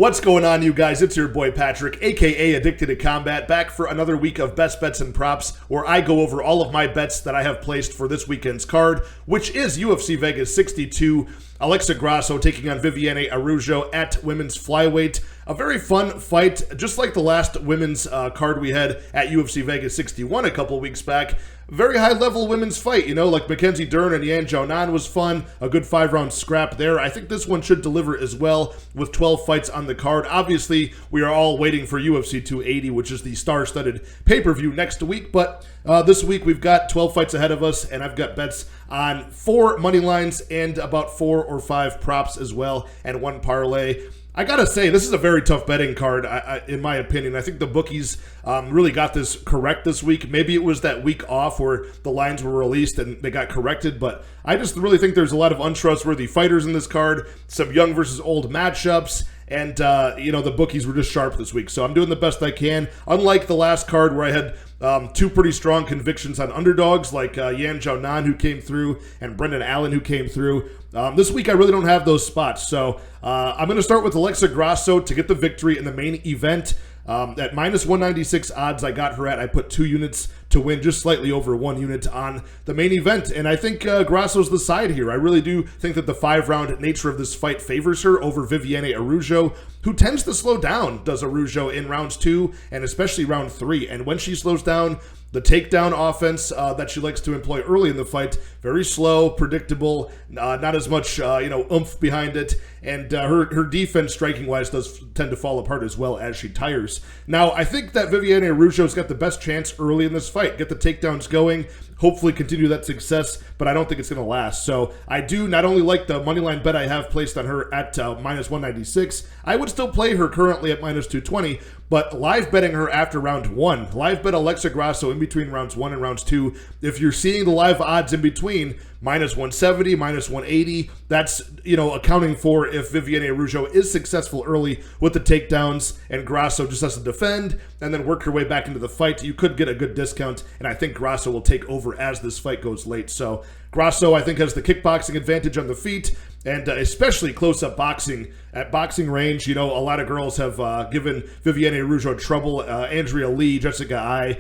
What's going on, you guys? It's your boy Patrick, aka Addicted to Combat, back for another week of Best Bets and Props, where I go over all of my bets that I have placed for this weekend's card, which is UFC Vegas 62. Alexa Grasso taking on Viviane Araujo at women's flyweight. A very fun fight, just like the last women's card we had at UFC Vegas 61 a couple weeks back. Very high-level women's fight, like Mackenzie Dern and Yan Xiaonan was fun. A good 5-round scrap there. I think this one should deliver as well with 12 fights on the card. Obviously, we are all waiting for UFC 280, which is the star-studded pay-per-view next week. But this week, we've got 12 fights ahead of us, and I've got bets on 4 money lines and about 4 or 5 props as well, and 1 parlay. I gotta say, this is a very tough betting card, in my opinion. I think the bookies really got this correct this week. Maybe it was that week off where the lines were released and they got corrected, but I just really think there's a lot of untrustworthy fighters in this card, some young versus old matchups, and, the bookies were just sharp this week. So I'm doing the best I can. Unlike the last card where I had 2 pretty strong convictions on underdogs like Yan Xiaonan, who came through, and Brendan Allen, who came through. This week, I really don't have those spots. So I'm going to start with Alexa Grasso to get the victory in the main event. At minus 196 odds, I got her at. I put 2 units to win, just slightly over 1 unit on the main event. And I think Grasso's the side here. I really do think that the 5-round nature of this fight favors her over Viviane Araujo, who tends to slow down, does Araujo in rounds 2 and especially round 3. And when she slows down, the takedown offense that she likes to employ early in the fight, very slow, predictable, not as much oomph behind it, and her defense striking-wise does tend to fall apart as well as she tires. Now, I think that Viviane Araujo's got the best chance early in this fight. Get the takedowns going, hopefully continue that success, but I don't think it's going to last. So I do not only like the moneyline bet I have placed on her at minus 196, I would still play her currently at minus 220, but live betting her after round 1, live bet Alexa Grasso in between rounds 1 and rounds 2. If you're seeing the live odds in between, minus 170, minus 180, that's, accounting for if Viviane Araujo is successful early with the takedowns and Grasso just has to defend and then work her way back into the fight. You could get a good discount, and I think Grasso will take over as this fight goes late. So Grasso, I think, has the kickboxing advantage on the feet, and especially close-up boxing. At boxing range, a lot of girls have given Viviane Araujo trouble. Andrea Lee, Jessica Ai,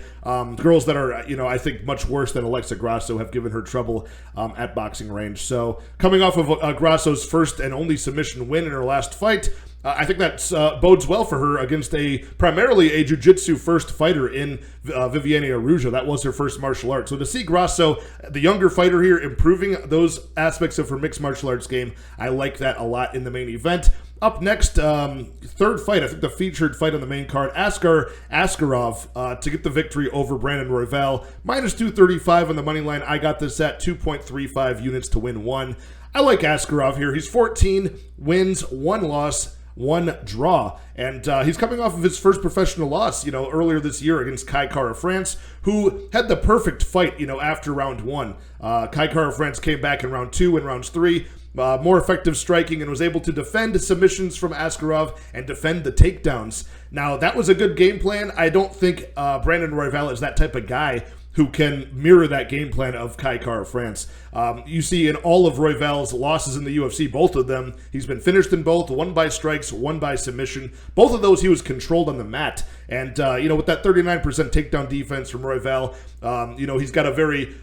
girls that are, I think much worse than Alexa Grasso have given her trouble at boxing range. So coming off of Grasso's first and only submission win in her last fight, I think that bodes well for her against primarily a jiu-jitsu first fighter in Viviane Araujo. That was her first martial art. So to see Grasso, the younger fighter here, improving those aspects of her mixed martial arts game, I like that a lot in the main event. Up next, third fight, I think the featured fight on the main card, Askar Askarov to get the victory over Brandon Royval. Minus 235 on the money line. I got this at 2.35 units to win 1. I like Askarov here. He's 14 wins, 1 loss, 1 draw. And he's coming off of his first professional loss, earlier this year against Kai Kara-France, who had the perfect fight, after round 1. Kai Kara-France came back in round 2 and rounds 3. More effective striking and was able to defend submissions from Askarov and defend the takedowns. Now, that was a good game plan. I don't think Brandon Royval is that type of guy who can mirror that game plan of Kai Kara-France. You see in all of Royval's losses in the UFC, both of them, he's been finished in both, 1 by strikes, 1 by submission. Both of those he was controlled on the mat. And, with that 39% takedown defense from Royval, he's got a very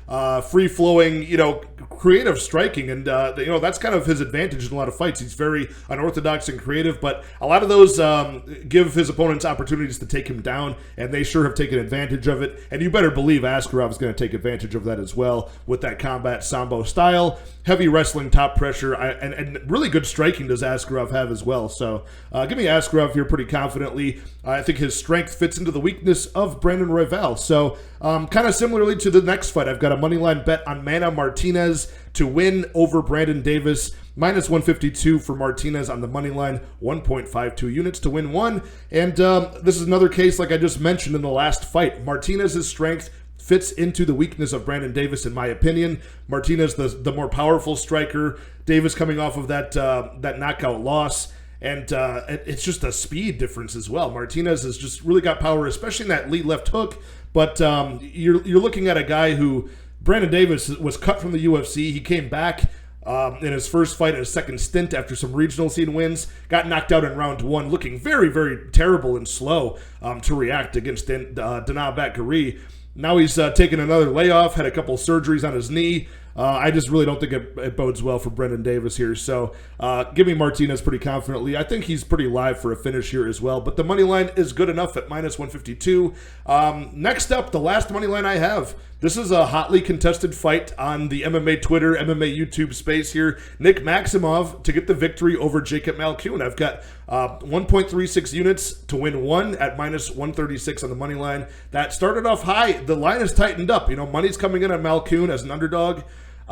free-flowing, creative striking. And, that's kind of his advantage in a lot of fights. He's very unorthodox and creative, but a lot of those give his opponents opportunities to take him down, and they sure have taken advantage of it. And you better believe Askarov is going to take advantage of that as well with that combat sambo style. Heavy wrestling, top pressure, and really good striking does Askarov have as well. So give me Askarov here pretty confidently. I think his strength fits into the weakness of Brandon Royval. So kind of similarly to the next fight, I've got a moneyline bet on Mana Martinez to win over Brandon Davis. Minus 152 for Martinez on the money line, 1.52 units to win 1. And this is another case like I just mentioned in the last fight. Martinez's strength fits into the weakness of Brandon Davis, in my opinion. Martinez, the more powerful striker. Davis coming off of that knockout loss. And it's just a speed difference as well. Martinez has just really got power, especially in that lead left hook. But you're looking at a guy who, Brandon Davis was cut from the UFC. He came back in his first fight in his second stint after some regional scene wins. Got knocked out in round 1, looking very, very terrible and slow to react against Dana Bakary. Now he's taken another layoff, had a couple surgeries on his knee. I just really don't think it bodes well for Brendan Davis here. So give me Martinez pretty confidently. I think he's pretty live for a finish here as well. But the money line is good enough at minus 152. Next up, the last money line I have. This is a hotly contested fight on the MMA Twitter, MMA YouTube space here. Nick Maximov to get the victory over Jacob Malkoun. I've got 1.36 units to win 1 at minus 136 on the money line. That started off high. The line has tightened up. Money's coming in on Malkoun as an underdog.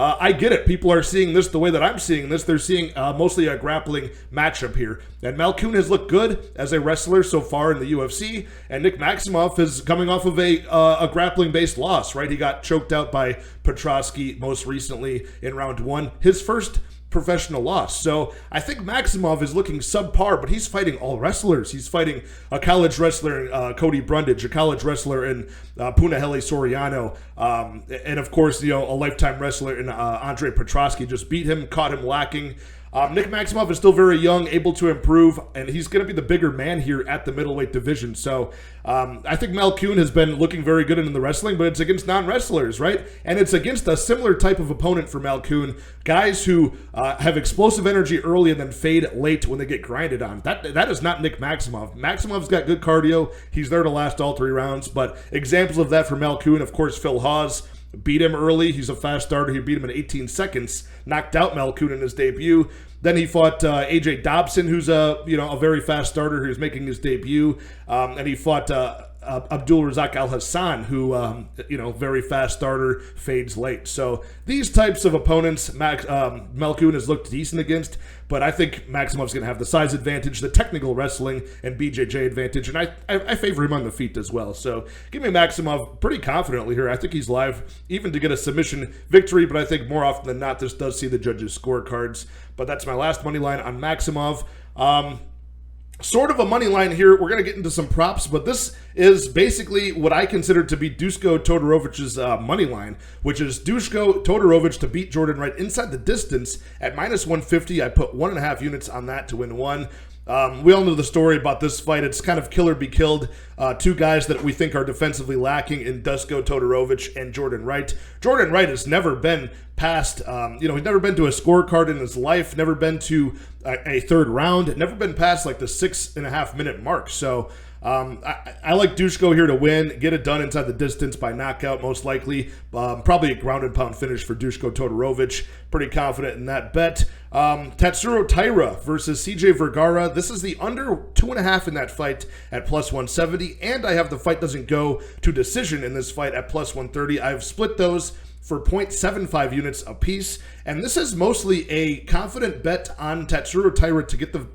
I get it. People are seeing this the way that I'm seeing this. They're seeing mostly a grappling matchup here. And Malkoun has looked good as a wrestler so far in the UFC. And Nick Maximov is coming off of a grappling-based loss, right? He got choked out by Petrosky most recently in round 1. His first professional loss. So I think Maximov is looking subpar, but he's fighting all wrestlers. He's fighting a college wrestler in Cody Brundage, a college wrestler in Punahele Soriano, and of course, a lifetime wrestler in Andre Petrosky just beat him, caught him lacking. Nick Maximov is still very young, able to improve, and he's going to be the bigger man here at the middleweight division. So I think Malkoun has been looking very good in the wrestling, but it's against non-wrestlers, right? And it's against a similar type of opponent for Malkoun, guys who have explosive energy early and then fade late when they get grinded on. That is not Nick Maximov. Maximov's got good cardio. He's there to last all 3 rounds, but examples of that for Malkoun, of course, Phil Hawes. Beat him early. He's a fast starter. He beat him in 18 seconds. Knocked out Malkoun in his debut. Then he fought AJ Dobson, who's a very fast starter who's making his debut. And he fought Abdul Razak Al Hassan, who very fast starter, fades late. So these types of opponents, Malkoun has looked decent against. But I think Maximov's going to have the size advantage, the technical wrestling, and BJJ advantage. And I favor him on the feet as well. So give me Maximov pretty confidently here. I think he's live even to get a submission victory. But I think more often than not, this does see the judges' scorecards. But that's my last money line on Maximov. Sort of a money line here. We're going to get into some props, but this is basically what I consider to be Duško Todorovic's money line, which is Duško Todorovic to beat Jordan Wright inside the distance at minus 150. I put 1.5 units on that to win 1. We all know the story about this fight. It's kind of kill or be killed. 2 guys that we think are defensively lacking in Duško Todorovic and Jordan Wright. Jordan Wright has never been past, he's never been to a scorecard in his life, never been to a third round, never been past like the 6.5 minute mark. So I like Duško here to win, get it done inside the distance by knockout, most likely. Probably a ground and pound finish for Duško Todorovic. Pretty confident in that bet. Tatsuro Taira versus CJ Vergara. This is the under 2.5 in that fight at plus 170, and I have the fight doesn't go to decision in this fight at plus 130. I've split those for 0.75 units apiece, and this is mostly a confident bet on Tatsuro Taira to get the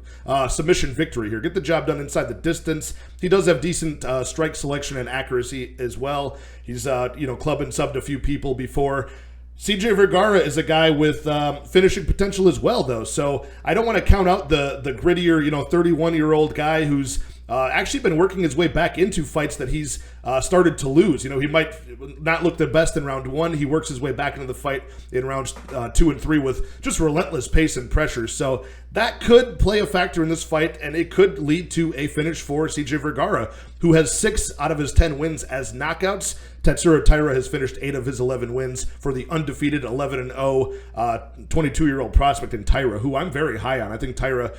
submission victory here. Get the job done inside the distance. He does have decent strike selection and accuracy as well. He's clubbed and subbed a few people before. CJ Vergara is a guy with finishing potential as well, though. So I don't want to count out the grittier, 31-year-old guy who's actually been working his way back into fights that he's started to lose. He might not look the best in round 1. He works his way back into the fight in rounds 2 and 3 with just relentless pace and pressure. So that could play a factor in this fight, and it could lead to a finish for CJ Vergara, who has 6 out of his 10 wins as knockouts. Tatsuro Taira has finished 8 of his 11 wins for the undefeated 11-0 22-year-old prospect in Taira, who I'm very high on. I think Taira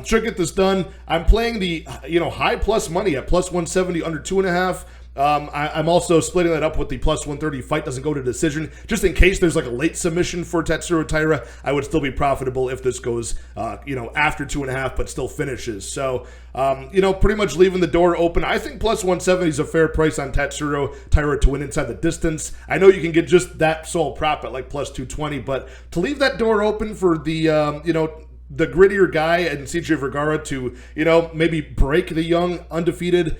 should get this done. I'm playing the high plus money at plus 170 under 2.5. I'm also splitting that up with the plus 130 fight doesn't go to decision. Just in case there's like a late submission for Tatsuro Taira, I would still be profitable if this goes, after 2.5, but still finishes. So, pretty much leaving the door open. I think plus 170 is a fair price on Tatsuro Taira to win inside the distance. I know you can get just that sole prop at like plus 220, but to leave that door open for the, the grittier guy and CJ Vergara to, maybe break the young undefeated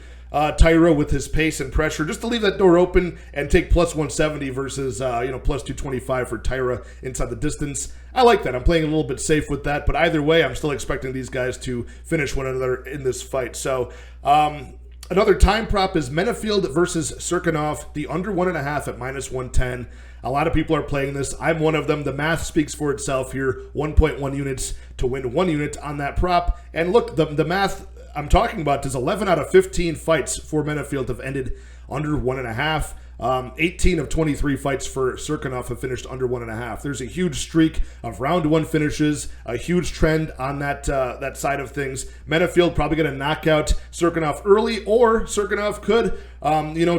Taira with his pace and pressure, just to leave that door open and take plus 170 versus plus 225 for Taira inside the distance. I like that. I'm playing a little bit safe with that, but either way, I'm still expecting these guys to finish one another in this fight. So Another time prop is Menefield versus Serkinov, the under 1.5 at -110. A lot of people are playing this. I'm one of them. The math speaks for itself here. 1.1 units to win 1 unit on that prop. And look, the math I'm talking about is 11 out of 15 fights for Menefield have ended under 1.5. 18 of 23 fights for Serkinov have finished under 1.5. There's a huge streak of round 1 finishes, a huge trend on that side of things. Menefield probably going to knock out Serkinov early, or Serkinov could,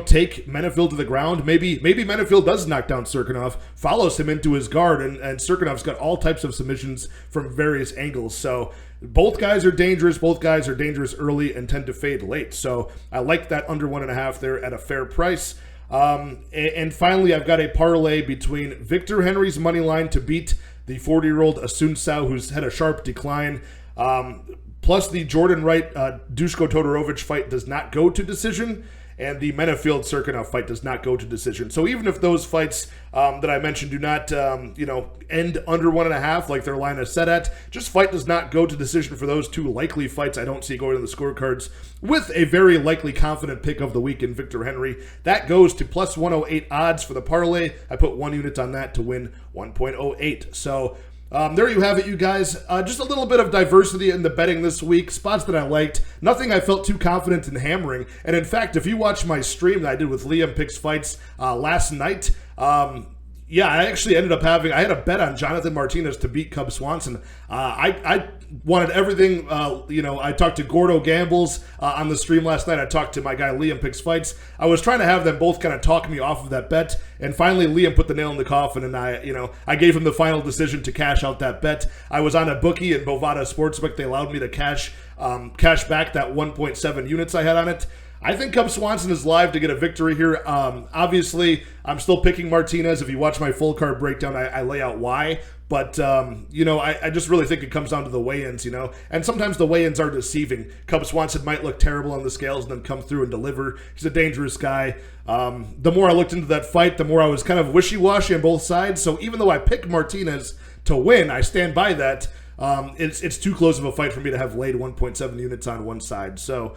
take Menefield to the ground. Maybe Menefield does knock down Serkinov, follows him into his guard, and Serkinov's got all types of submissions from various angles. So both guys are dangerous. Both guys are dangerous early and tend to fade late. So I like that under 1.5 there at a fair price. And finally, I've got a parlay between Victor Henry's money line to beat the 40-year-old Asuncao, who's had a sharp decline, plus the Jordan Wright Dushko Todorovic fight does not go to decision, and the Menefield Serkinov fight does not go to decision. So even if those fights that I mentioned do not, end under 1.5 like their line is set at, just fight does not go to decision for those 2 likely fights I don't see going to the scorecards, with a very likely confident pick of the week in Victor Henry. That goes to plus 108 odds for the parlay. I put 1 unit on that to win 1.08. So there you have it, you guys. Just a little bit of diversity in the betting this week. Spots that I liked. Nothing I felt too confident in hammering. And in fact, if you watch my stream that I did with Liam Picks Fights last night, I actually ended up I had a bet on Jonathan Martinez to beat Cub Swanson. I wanted everything, I talked to Gordo Gambles on the stream last night. I talked to my guy Liam Picks Fights. I was trying to have them both kind of talk me off of that bet, and finally Liam put the nail in the coffin, and I gave him the final decision to cash out that bet. I was on a bookie in Bovada Sportsbook. They allowed me to cash back that 1.7 units I had on it. I think Cub Swanson is live to get a victory here. Obviously, I'm still picking Martinez. If you watch my full card breakdown, I lay out why. But, I just really think it comes down to the weigh-ins, And sometimes the weigh-ins are deceiving. Cub Swanson might look terrible on the scales and then come through and deliver. He's a dangerous guy. The more I looked into that fight, the more I was kind of wishy-washy on both sides. So even though I picked Martinez to win, I stand by that. It's too close of a fight for me to have laid 1.7 units on one side. So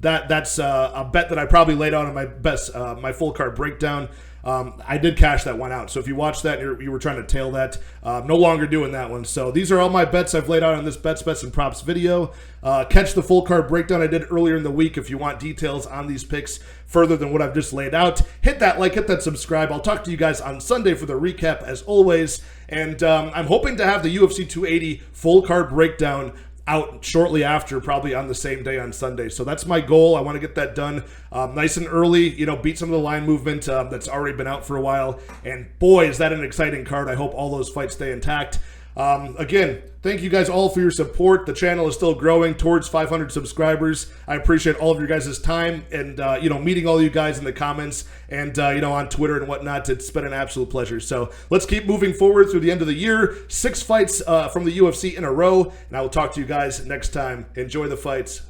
that's a bet that I probably laid out on my full card breakdown. I did cash that one out. So if you watched that and you were trying to tail that, no longer doing that one. So these are all my bets I've laid out on this Bets, and Props video. Catch the full card breakdown I did earlier in the week if you want details on these picks further than what I've just laid out. Hit that like, hit that subscribe. I'll talk to you guys on Sunday for the recap as always. And I'm hoping to have the UFC 280 full card breakdown out shortly after, probably on the same day on Sunday. So that's my goal. I want to get that done nice and early, beat some of the line movement that's already been out for a while. And boy, is that an exciting card. I hope all those fights stay intact. Again, thank you guys all for your support. The channel is still growing towards 500 subscribers. I appreciate all of your guys' time and, meeting all you guys in the comments and, on Twitter and whatnot. It's been an absolute pleasure. So let's keep moving forward through the end of the year. 6 fights from the UFC in a row. And I will talk to you guys next time. Enjoy the fights.